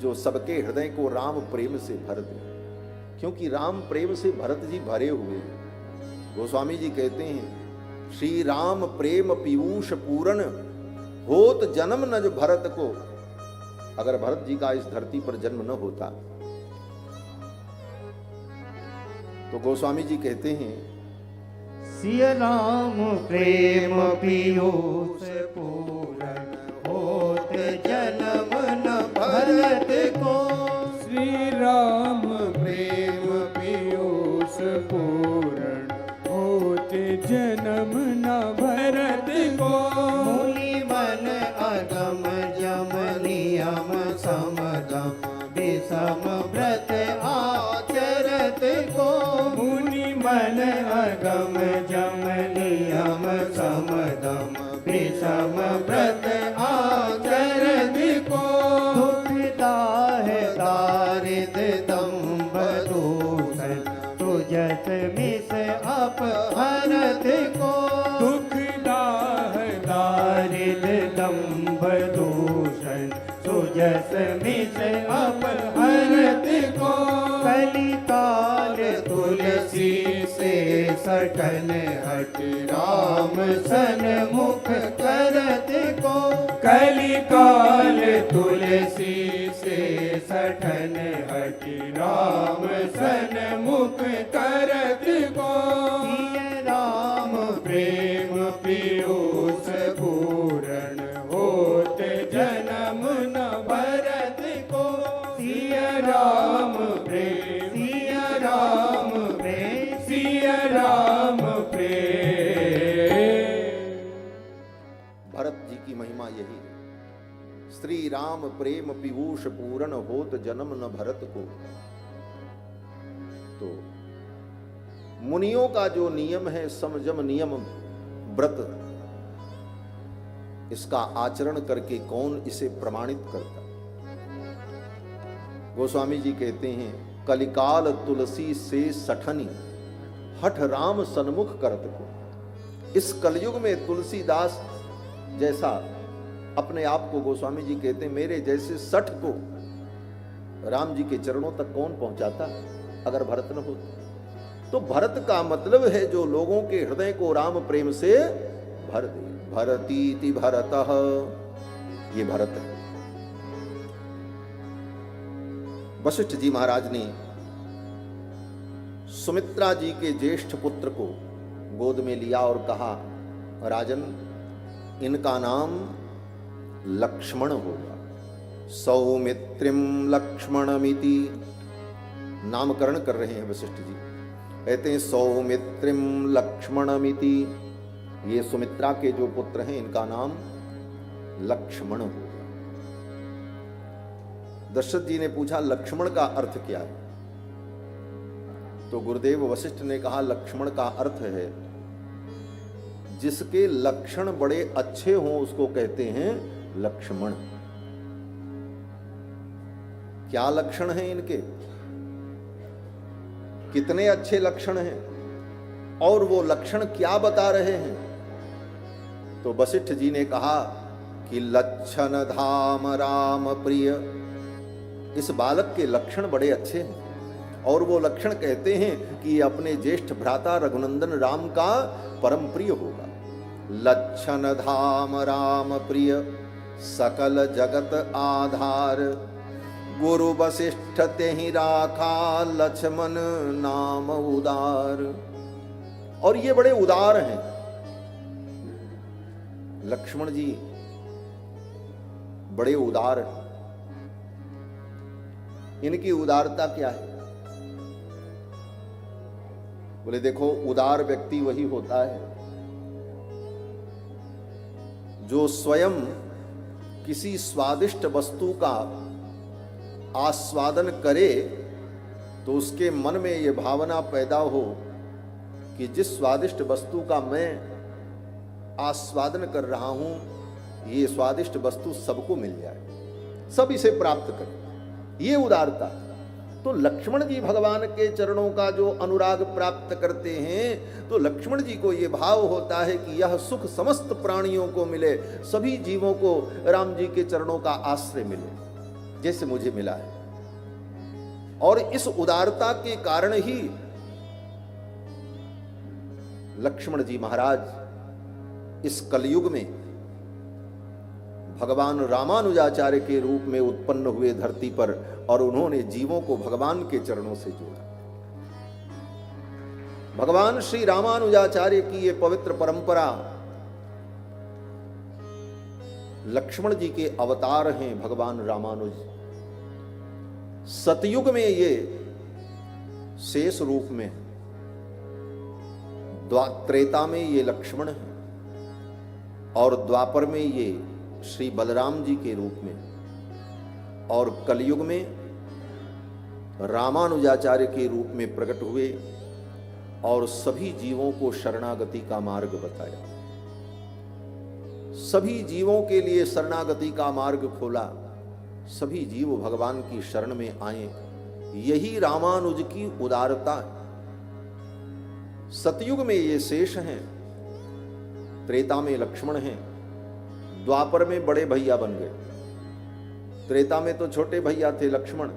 जो सबके हृदय को राम प्रेम से भर दे, क्योंकि राम प्रेम से भरत जी भरे हुए हैं। गोस्वामी जी कहते हैं श्री राम प्रेम पीयूष पूर्ण होत जन्म न जो भरत को। अगर भरत जी का इस धरती पर जन्म न होता तो गोस्वामी जी कहते हैं सिया राम प्रेम पीयूष पूर्ण होत जन्म न भरत को। श्री राम प्रेम सम जम नियम समदम विषम व्रत आचरति को दुखिता है दारिद दम्भ दूषण तुजस मिस अपहरत को दुखिता है दारिद दम्भ दूषण सुजस मिस अपहरत को कलिकाल तुलसी से सटन हट राम सन्मुख करत को कलिकाल तुलसी से सटन हट राम सन्मुख करत को सिय राम प्रेम पीयूष पूरण होत जन्म न भरत को सिय राम प्रेम सिय राम प्रेम सिय राम प्रेम। भरत जी की महिमा यही है, श्री राम प्रेम पीयूष पूरण होत जन्म न भरत को। तो मुनियों का जो नियम है समजम नियम व्रत, इसका आचरण करके कौन इसे प्रमाणित करता। गोस्वामी जी कहते हैं कलिकाल तुलसी से सठनी हठ राम सन्मुख करत को। इस कलयुग में तुलसीदास जैसा अपने आप को गोस्वामी जी कहते हैं मेरे जैसे सठ को राम जी के चरणों तक कौन पहुंचाता अगर भरत न हो। तो भरत का मतलब है जो लोगों के हृदय को राम प्रेम से भर दे। भरतीति भरतः, ये भरत है। वशिष्ठ जी महाराज ने सुमित्रा जी के ज्येष्ठ पुत्र को गोद में लिया और कहा राजन इनका नाम लक्ष्मण होगा। सौमित्रिम लक्ष्मणमिति नामकरण कर रहे हैं वशिष्ठ जी। कहते हैं सौमित्रिम लक्ष्मणमिति, ये सुमित्रा के जो पुत्र हैं इनका नाम लक्ष्मण होगा। दशरथ जी ने पूछा लक्ष्मण का अर्थ क्या है। तो गुरुदेव वशिष्ठ ने कहा लक्ष्मण का अर्थ है जिसके लक्षण बड़े अच्छे हों उसको कहते हैं लक्ष्मण। क्या लक्षण हैं इनके, कितने अच्छे लक्षण हैं और वो लक्षण क्या बता रहे हैं। तो वशिष्ठ जी ने कहा कि लक्षण धाम राम प्रिय, इस बालक के लक्षण बड़े अच्छे हैं और वो लक्षण कहते हैं कि अपने ज्येष्ठ भ्राता रघुनंदन राम का परम प्रिय होगा। लक्षण धाम राम प्रिय सकल जगत आधार, गुरु वशिष्ठ तेहि राखा लक्ष्मण नाम उदार। और ये बड़े उदार हैं लक्ष्मण जी, बड़े उदार हैं। इनकी उदारता क्या है। बोले देखो उदार व्यक्ति वही होता है जो स्वयं किसी स्वादिष्ट वस्तु का आस्वादन करे तो उसके मन में यह भावना पैदा हो कि जिस स्वादिष्ट वस्तु का मैं आस्वादन कर रहा हूं ये स्वादिष्ट वस्तु सबको मिल जाए, सब इसे प्राप्त करें, ये उदारता। तो लक्ष्मण जी भगवान के चरणों का जो अनुराग प्राप्त करते हैं तो लक्ष्मण जी को ये भाव होता है कि यह सुख समस्त प्राणियों को मिले, सभी जीवों को राम जी के चरणों का आश्रय मिले जैसे मुझे मिला है। और इस उदारता के कारण ही लक्ष्मण जी महाराज इस कलयुग में भगवान रामानुजाचार्य के रूप में उत्पन्न हुए धरती पर और उन्होंने जीवों को भगवान के चरणों से जोड़ा। भगवान श्री रामानुजाचार्य की ये पवित्र परंपरा लक्ष्मण जी के अवतार हैं भगवान रामानुज। सतयुग में ये शेष रूप में, त्रेता में ये लक्ष्मण है और द्वापर में ये श्री बलराम जी के रूप में, और कलयुग में रामानुजाचार्य के रूप में प्रकट हुए और सभी जीवों को शरणागति का मार्ग बताया। सभी जीवों के लिए शरणागति का मार्ग खोला। सभी जीव भगवान की शरण में आए। यही रामानुज की उदारता है। सतयुग में ये शेष हैं, त्रेता में लक्ष्मण हैं, द्वापर में बड़े भैया बन गए। त्रेता में तो छोटे भैया थे लक्ष्मण,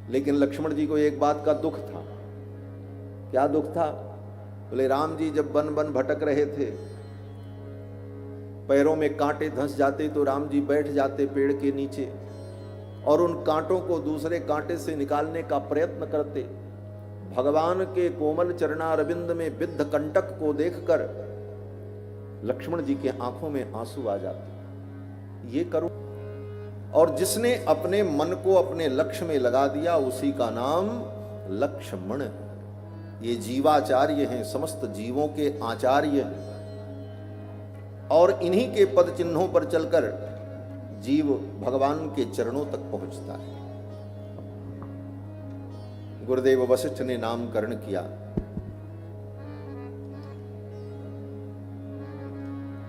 लेकिन लक्ष्मण जी को एक बात का दुख था। क्या दुख था? बोले राम जी जब वन वन भटक रहे थे, पैरों में कांटे धंस जाते तो राम जी बैठ जाते पेड़ के नीचे और उन कांटों को दूसरे कांटे से निकालने का प्रयत्न करते। भगवान के कोमल चरणारविंद में विद्ध कंटक को देखकर लक्ष्मण जी के आंखों में आंसू आ जाते। ये करो। और जिसने अपने मन को अपने लक्ष्य में लगा दिया उसी का नाम लक्ष्मण है। ये जीवाचार्य हैं, समस्त जीवों के आचार्य हैं, और इन्हीं के पद चिन्हों पर चलकर जीव भगवान के चरणों तक पहुंचता है। गुरुदेव वशिष्ठ ने नामकरण किया।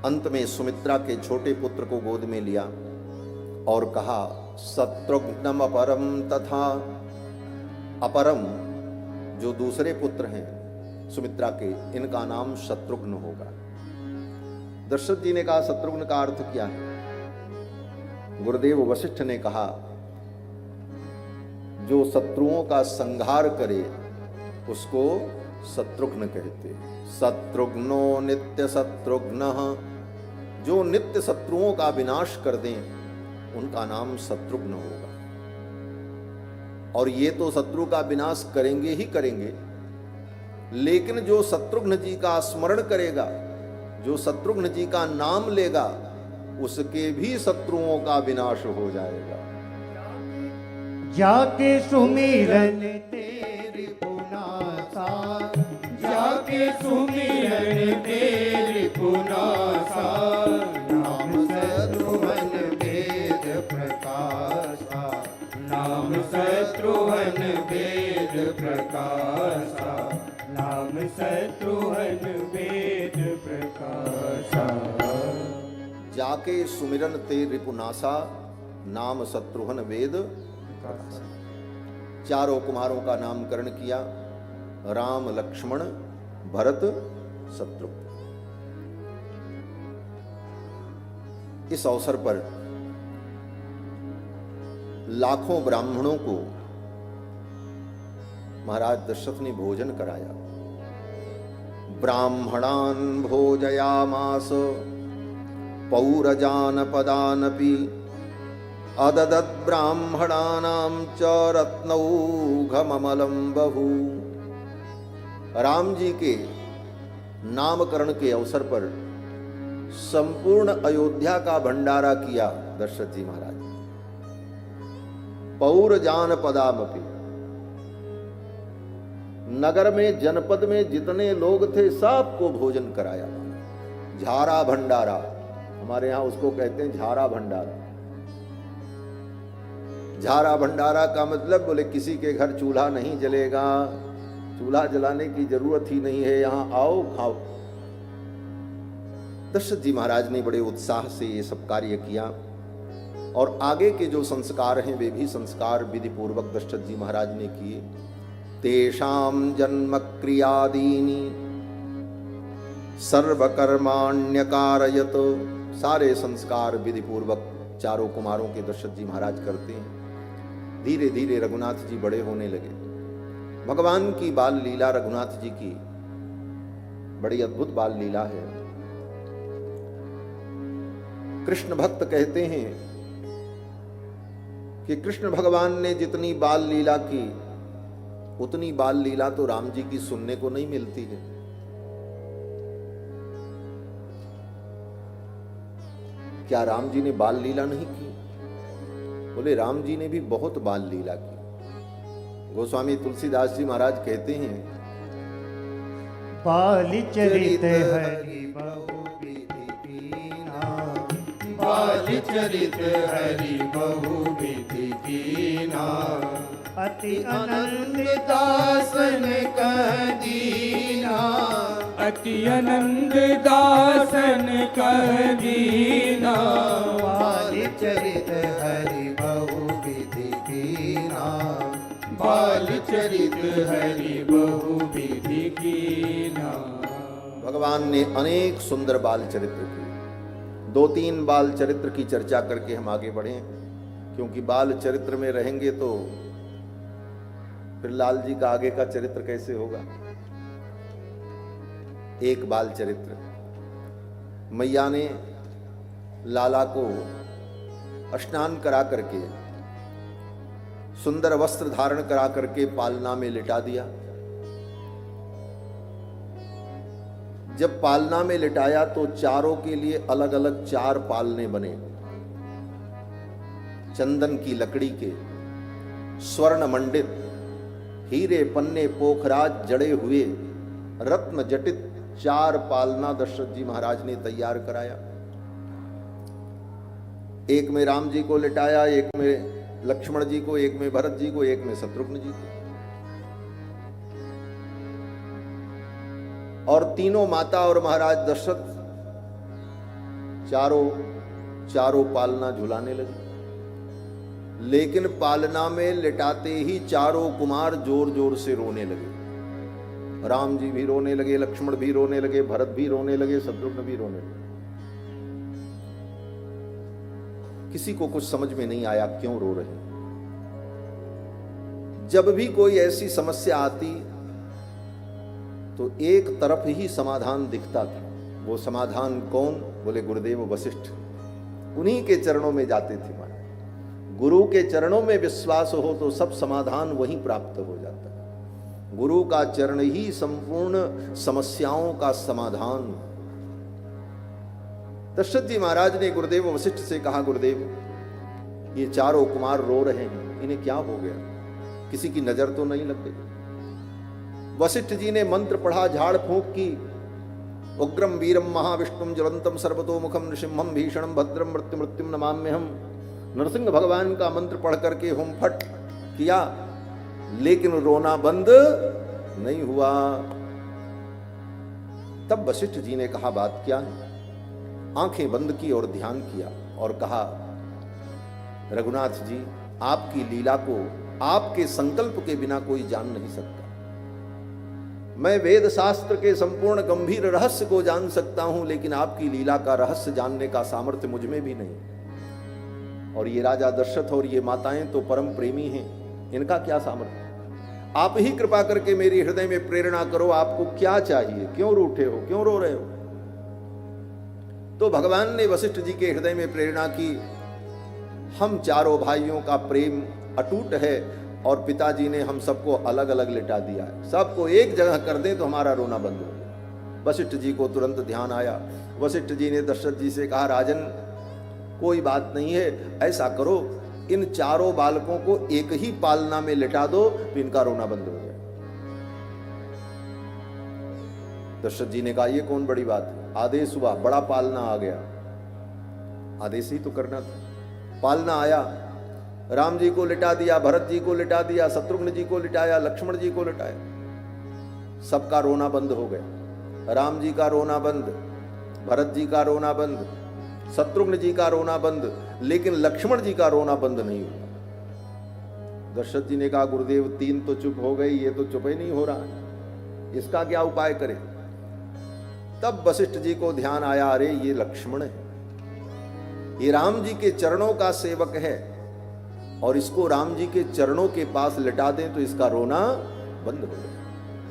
अंत में सुमित्रा के छोटे पुत्र को गोद में लिया और कहा शत्रुघ्नम अपरम तथा। अपरम जो दूसरे पुत्र हैं सुमित्रा के, इनका नाम शत्रुघ्न होगा। दशरथ जी ने कहा शत्रुघ्न का अर्थ क्या है? गुरुदेव वशिष्ठ ने कहा जो शत्रुओं का संहार करे उसको शत्रुघ्न कहते हैं। शत्रुघ्नो नित्य शत्रुघ्न, जो नित्य शत्रुओं का विनाश कर दें उनका नाम शत्रुघ्न होगा। और ये तो शत्रु का विनाश करेंगे ही करेंगे, लेकिन जो शत्रुघ्न जी का स्मरण करेगा, जो शत्रुघ्न जी का नाम लेगा, उसके भी शत्रुओं का विनाश हो जाएगा। जाके सुमिरन तेरी पुनासा, जाके सुमिरन तेरी पुनासा, नाम शत्रुघ्न वेद प्रकाशा, नाम शत्रुघ्न वेद प्रकाशा, नाम शत्रुघ्न वेद प्रकाशा। जाके सुमिरन ते रिपुनासा, नाम शत्रुघ्न वेद। चारों कुमारों का नामकरण किया, राम लक्ष्मण भरत शत्रुघ्न। इस अवसर पर लाखों ब्राह्मणों को महाराज दशरथ ने भोजन कराया। ब्राह्मणान भोजयामास पौरजानपदानपि अददद् ब्राह्मणानां च रत्नौघममलं बहु। राम जी के नामकरण के अवसर पर संपूर्ण अयोध्या का भंडारा किया दशरथ जी महाराज। पौरजानपदामपि, नगर में जनपद में जितने लोग थे सबको भोजन कराया। झारा भंडारा, हमारे यहां उसको कहते हैं झारा भंडारा। झारा भंडारा का मतलब बोले किसी के घर चूल्हा नहीं जलेगा, चूल्हा जलाने की जरूरत ही नहीं है, यहां आओ खाओ। दशरथ जी महाराज ने बड़े उत्साह से ये सब कार्य किया और आगे के जो संस्कार हैं वे भी संस्कार विधि पूर्वक दशरथ जी महाराज ने किए। तेषां जन्म क्रियादीनि सर्वकर्माण्यकारयत, सारे संस्कार विधि पूर्वक चारों कुमारों के दशरथ जी महाराज करते हैं। धीरे धीरे रघुनाथ जी बड़े होने लगे। भगवान की बाल लीला रघुनाथ जी की बड़ी अद्भुत बाल लीला है। कृष्ण भक्त कहते हैं कि कृष्ण भगवान ने जितनी बाल लीला की उतनी बाल लीला तो राम जी की सुनने को नहीं मिलती है। क्या राम जी ने बाल लीला नहीं की? बोले राम जी ने भी बहुत बाल लीला की। गोस्वामी तुलसीदास जी महाराज कहते हैं बाल चरित हरि बहु विधि कीना, बाल चरित हरि बहु विधि कीना, अति अनंत दासन कह दीना, अति अनंत दासन कह दीना। बाल चरित हरि बहु विधि कीना, बाल चरित हरि बहु विधि कीना। भगवान ने अनेक सुंदर बाल चरित्र किए। 2-3 बाल चरित्र की चर्चा करके हम आगे बढ़े, क्योंकि बाल चरित्र में रहेंगे तो फिर लाल जी का आगे का चरित्र कैसे होगा। एक बाल चरित्र, मैया ने लाला को स्नान करा करके, सुंदर वस्त्र धारण करा करके पालना में लिटा दिया। जब पालना में लिटाया तो चारों के लिए अलग अलग 4 पालने बने, चंदन की लकड़ी के, स्वर्ण मंडित, हीरे पन्ने पोखराज जड़े हुए, रत्न जटित 4 पालना दशरथ जी महाराज ने तैयार कराया। एक में राम जी को लिटाया, एक में लक्ष्मण जी को, एक में भरत जी को, एक में शत्रुघ्न जी को, और तीनों माता और महाराज दशरथ चारों पालना झुलाने लगे। लेकिन पालना में लिटाते ही चारों कुमार जोर जोर से रोने लगे। राम जी भी रोने लगे, लक्ष्मण भी रोने लगे, भरत भी रोने लगे, शत्रुघ्न भी रोने लगे। किसी को कुछ समझ में नहीं आया क्यों रो रहे। जब भी कोई ऐसी समस्या आती तो एक तरफ ही समाधान दिखता था। वो समाधान कौन? बोले गुरुदेव वशिष्ठ। उन्हीं के चरणों में जाते थे। गुरु के चरणों में विश्वास हो तो सब समाधान वहीं प्राप्त हो जाता है। गुरु का चरण ही संपूर्ण समस्याओं का समाधान। दशरथ जी महाराज ने गुरुदेव वशिष्ठ से कहा, गुरुदेव ये चारों कुमार रो रहे हैं, इन्हें क्या हो गया? किसी की नजर तो नहीं लग गई? वशिष्ठ जी ने मंत्र पढ़ा, झाड़ फूंक की। उग्रम वीरम महाविष्णुम ज्वलंतम सर्वतोमुखम नृसिंहम भीषणम भद्रम मृत्युम नमाम्यहम। नरसिंह भगवान का मंत्र पढ़ करके हुम फट किया, लेकिन रोना बंद नहीं हुआ। तब वशिष्ठ जी ने कहा, बात क्या है? आंखें बंद की और ध्यान किया और कहा, रघुनाथ जी आपकी लीला को आपके संकल्प के बिना कोई जान नहीं सकता। मैं वेद शास्त्र के संपूर्ण गंभीर रहस्य को जान सकता हूं, लेकिन आपकी लीला का रहस्य जानने का सामर्थ्य मुझ में भी नहीं। और ये राजा दशरथ और ये माताएं तो परम प्रेमी हैं, इनका क्या सामर्थ्य? आप ही कृपा करके मेरी हृदय में प्रेरणा करो, आपको क्या चाहिए? क्यों रूठे हो? क्यों रो रहे हो? तो भगवान ने वशिष्ठ जी के हृदय में प्रेरणा की। हम चारों भाइयों का प्रेम अटूट है और पिताजी ने हम सबको अलग अलग लिटा दिया है। सबको एक जगह कर दें तो हमारा रोना बंद हो जाए। वशिष्ठ जी को तुरंत ध्यान आया। वशिष्ठ जी ने दशरथ जी से कहा, राजन कोई बात नहीं है, ऐसा करो इन चारों बालकों को एक ही पालना में लिटा दो तो इनका रोना बंद हो जाए। दशरथ जी ने कहा, ये कौन बड़ी बात है? आदेश हुआ, बड़ा पालना आ गया। आदेश ही तो करना था। पालना आया, राम जी को लिटा दिया, भरत जी को लिटा दिया, शत्रुघ्न जी को लिटाया, लक्ष्मण जी को लिटाया। सबका रोना बंद हो गया। राम जी का रोना बंद, भरत जी का रोना बंद, शत्रुघ्न जी का रोना बंद, लेकिन लक्ष्मण जी का रोना बंद नहीं हुआ। दशरथ जी ने कहा, गुरुदेव 3 तो चुप हो गई, ये तो चुप ही नहीं हो रहा है, इसका क्या उपाय करें? तब वशिष्ठ जी को ध्यान आया, अरे ये लक्ष्मण है, ये राम जी के चरणों का सेवक है, और इसको राम जी के चरणों के पास लिटा दें तो इसका रोना बंद हो जाए।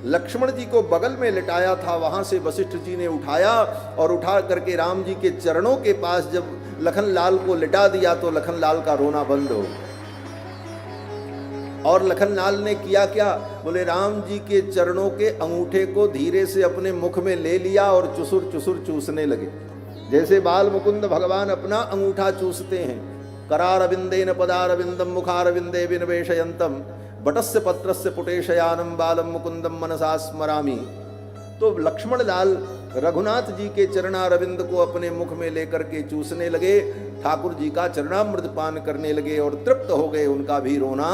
लक्ष्मण जी को बगल में लिटाया था, वहां से वशिष्ठ जी ने उठाया और उठा करके राम जी के चरणों के पास जब लखन लाल को लिटा दिया तो लखन लाल का रोना बंद हो। और लखन लाल ने किया क्या? बोले राम जी के चरणों के अंगूठे को धीरे से अपने मुख में ले लिया और चुसुर चुसुर चूसने लगे, जैसे बाल मुकुंद भगवान अपना अंगूठा चूसते हैं। करारविंदेन पदारविंदम मुखारविंदे विनिवेशयंतम बटस्य पत्रस्य पुटेशयानम बालम मुकुंदम मनसा स्मरामि। तो लक्ष्मण लाल रघुनाथ जी के चरणारविंद को अपने मुख में लेकर के चूसने लगे, ठाकुर जी का चरणामृत पान करने लगे और तृप्त हो गए, उनका भी रोना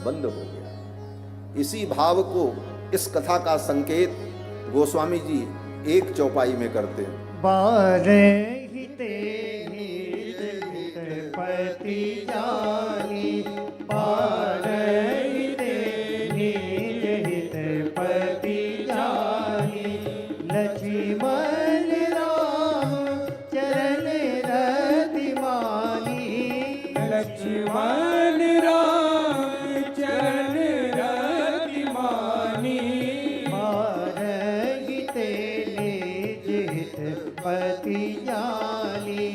बंद हो गया। इसी भाव को, इस कथा का संकेत गोस्वामी जी एक चौपाई में करते हैं। बारहिते निज हित पति जानी, बारहिते निज हित पति जानी, लक्ष्मण राम चरण रति मानी, लक्ष्मण राम चरण रति मानी, बारहिते निज हित पति जानी,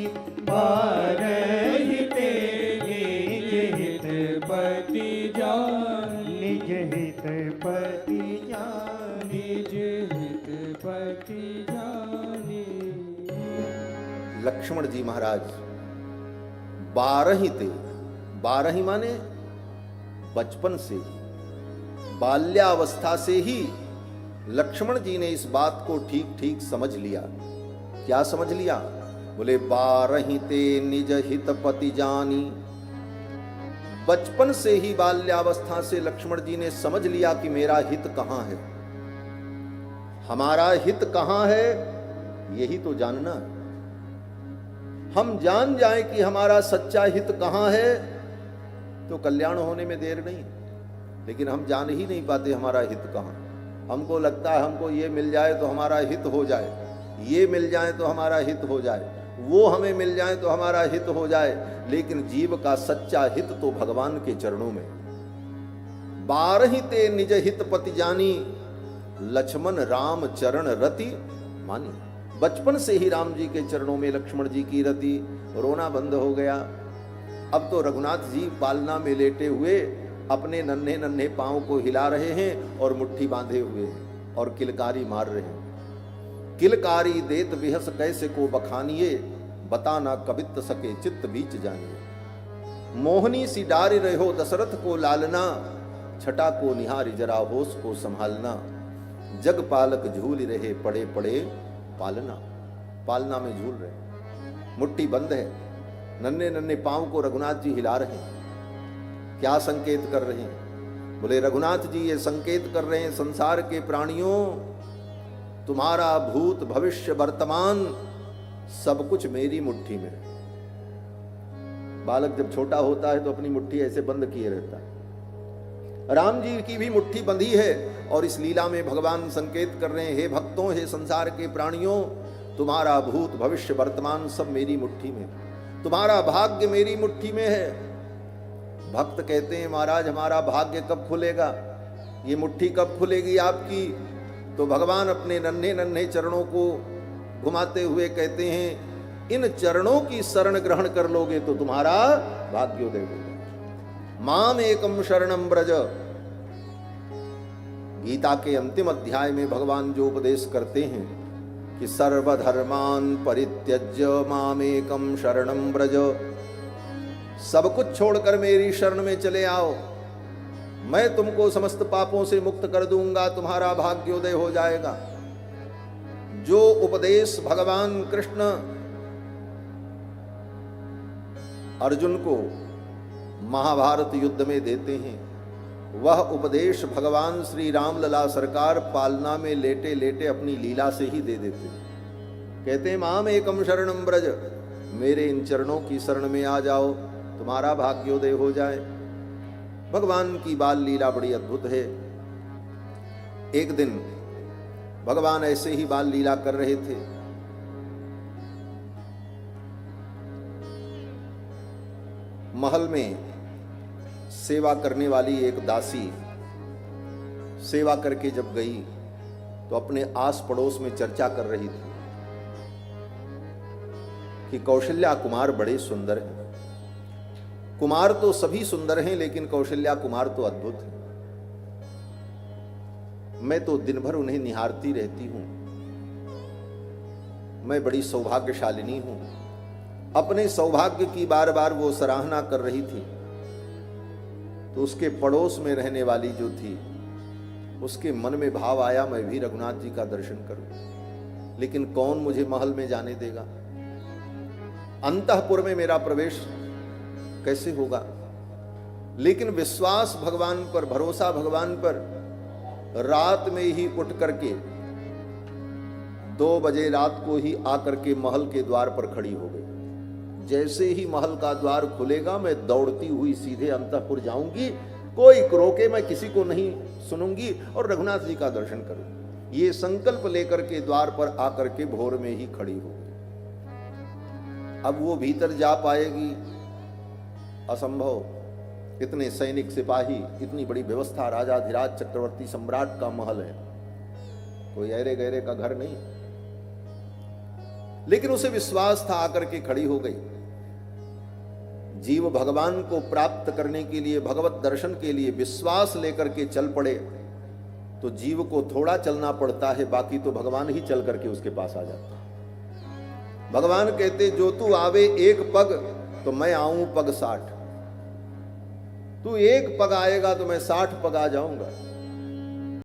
बारहिते निज हित पति जानी, निज हित पति जानी। निज हित पति जानी। लक्ष्मण जी महाराज 12 थे, 12 माने बचपन से ही, बाल्यावस्था से ही लक्ष्मण जी ने इस बात को ठीक ठीक समझ लिया। क्या समझ लिया? बोले 12 ते निज हित पति जानी। बचपन से ही, बाल्यावस्था से लक्ष्मण जी ने समझ लिया कि मेरा हित कहां है, हमारा हित कहां है, यही तो जानना है। हम जान जाएं कि हमारा सच्चा हित कहां है तो कल्याण होने में देर नहीं। लेकिन हम जान ही नहीं पाते हमारा हित कहां। हमको लगता है हमको ये मिल जाए तो हमारा हित हो जाए, ये मिल जाए तो हमारा हित हो जाए, वो हमें मिल जाए तो हमारा हित हो जाए। लेकिन जीव का सच्चा हित तो भगवान के चरणों में। 12 ते निज हित पति जानी, लक्ष्मण राम चरण रति मानी। बचपन से ही राम जी के चरणों में लक्ष्मण जी की रति। रोना बंद हो गया। अब तो रघुनाथ जी पालना में लेटे हुए अपने नन्हे नन्हे पांव को हिला रहे हैं और मुट्ठी बांधे हुए हैं और किलकारी मार रहे हैं। किलकारी देत बिहस कैसे को बखानिए, बता ना कबित सके चित्त बीच जानिए। मोहनी सी डारी रहो दशरथ को लालना, छटा को निहारी जरा होश को संभालना। जग पालक झूल रहे पड़े पड़े पालना। पालना में झूल रहे, मुट्ठी बंद है, नन्हे नन्हे पांव को रघुनाथ जी हिला रहे हैं। क्या संकेत कर रहे हैं? बोले रघुनाथ जी ये संकेत कर रहे हैं, संसार के प्राणियों, तुम्हारा भूत भविष्य वर्तमान सब कुछ मेरी मुट्ठी में। बालक जब छोटा होता है तो अपनी मुट्ठी ऐसे बंद किए रहता है। राम जी की भी मुट्ठी बंधी है और इस लीला में भगवान संकेत कर रहे हैं, हे भक्तों, हे संसार के प्राणियों, तुम्हारा भूत भविष्य वर्तमान सब मेरी मुट्ठी में, तुम्हारा भाग्य मेरी मुट्ठी में है। भक्त कहते हैं महाराज हमारा भाग्य कब खुलेगा, ये मुट्ठी कब खुलेगी आपकी? तो भगवान अपने नन्हे नन्हे चरणों को घुमाते हुए कहते हैं, इन चरणों की शरण ग्रहण कर लोगे तो तुम्हारा भाग्योदय होगा। माम एकम शरणम ब्रज। गीता के अंतिम अध्याय में भगवान जो उपदेश करते हैं कि सर्वधर्मान परित्यज्य माम एकम शरणम ब्रज, सब कुछ छोड़कर मेरी शरण में चले आओ, मैं तुमको समस्त पापों से मुक्त कर दूंगा, तुम्हारा भाग्योदय हो जाएगा। जो उपदेश भगवान कृष्ण अर्जुन को महाभारत युद्ध में देते हैं, वह उपदेश भगवान श्री राम लला सरकार पालना में लेटे लेटे अपनी लीला से ही दे देते हैं। कहते हैं माम एकम शरणम ब्रज, मेरे इन चरणों की शरण में आ जाओ, तुम्हारा भाग्योदय हो जाए। भगवान की बाल लीला बड़ी अद्भुत है। एक दिन भगवान ऐसे ही बाल लीला कर रहे थे। महल में सेवा करने वाली एक दासी सेवा करके जब गई तो अपने आस पड़ोस में चर्चा कर रही थी कि कौशल्या कुमार बड़े सुंदर हैं। कुमार तो सभी सुंदर हैं लेकिन कौशल्या कुमार तो अद्भुत है। मैं तो दिन भर उन्हें निहारती रहती हूं, मैं बड़ी सौभाग्यशालिनी हूं। अपने सौभाग्य की बार बार वो सराहना कर रही थी तो उसके पड़ोस में रहने वाली जो थी उसके मन में भाव आया मैं भी रघुनाथ जी का दर्शन करूं, लेकिन कौन मुझे महल में जाने देगा, अंतःपुर में मेरा प्रवेश कैसे होगा। लेकिन विश्वास भगवान पर, भरोसा भगवान पर, रात में ही उठ करके 2 बजे रात को ही आकर के महल के द्वार पर खड़ी हो गई। जैसे ही महल का द्वार खुलेगा मैं दौड़ती हुई सीधे अंतःपुर जाऊंगी, कोई रोके मैं किसी को नहीं सुनूंगी और रघुनाथ जी का दर्शन करूंगी। ये संकल्प लेकर के द्वार पर आकर के भोर में ही खड़ी हो गई। अब वो भीतर जा पाएगी? असंभव। इतने सैनिक सिपाही, इतनी बड़ी व्यवस्था, राजाधिराज चक्रवर्ती सम्राट का महल है, कोई ऐरे गहरे का घर नहीं। लेकिन उसे विश्वास था, आकर के खड़ी हो गई। जीव भगवान को प्राप्त करने के लिए, भगवत दर्शन के लिए विश्वास लेकर के चल पड़े तो जीव को थोड़ा चलना पड़ता है, बाकी तो भगवान ही चल करके उसके पास आ जाता है। भगवान कहते जो तू आवे 1 पग तो मैं आऊं पग 60, तू 1 पग आएगा तो मैं 60 पग आ जाऊंगा।